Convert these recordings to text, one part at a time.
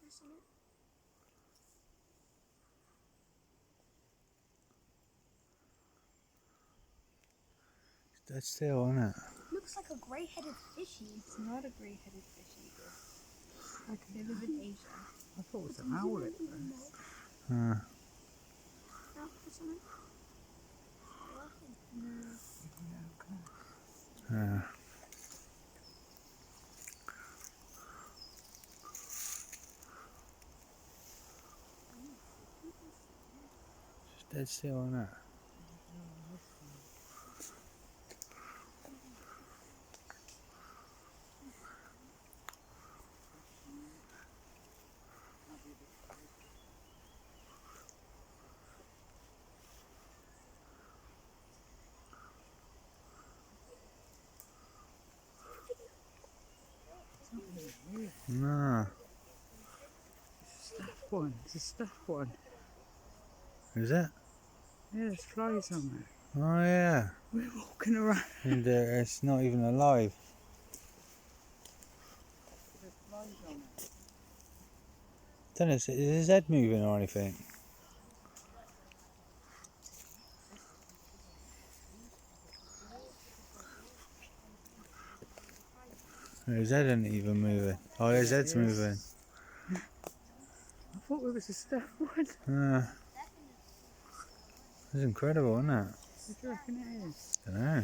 focus on it. It's dead still, isn't it? Looks like a grey-headed fishy. It's not a grey-headed fishy. Like they live in Asia. I thought it was an owl at first. Now focus on it. Yeah. It's dead still, isn't it? No. Stuffed one. It's a stuffed one. Is it? Yeah, there's flies on it. Oh yeah. We're walking around. And it's not even alive. There's flies on it. Don't know, is his head moving or anything? His head isn't even moving. Oh, his head's moving. I thought it was a stuffed one. It's incredible, isn't it? What do you reckon it is? I don't know.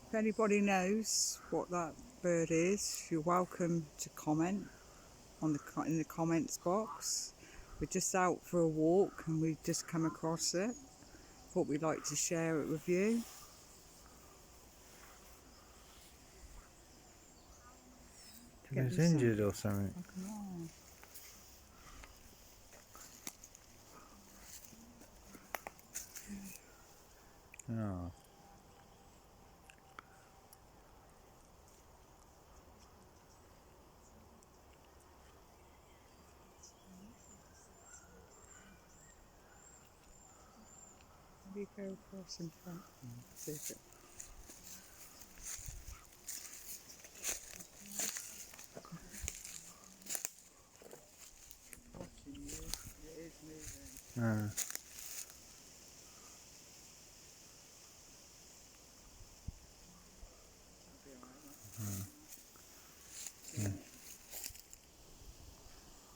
If anybody knows what that bird is, you're welcome to comment in the comments box. We're just out for a walk and we've just come across it. Thought we'd like to share it with you. He was injured or something. Oh. Maybe go across in front and see if it... Watching you, it is moving.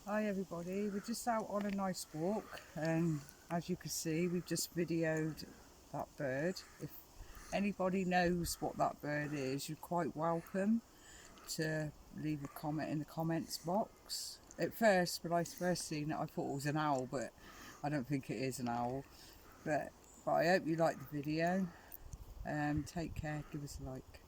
Hi everybody, we're just out on a nice walk and as you can see we've just videoed that bird. If anybody knows what that bird is, you're quite welcome to leave a comment in the comments box. At first, when I first seen it, I thought it was an owl, but I don't think it is an owl. But I hope you liked the video. Take care, give us a like.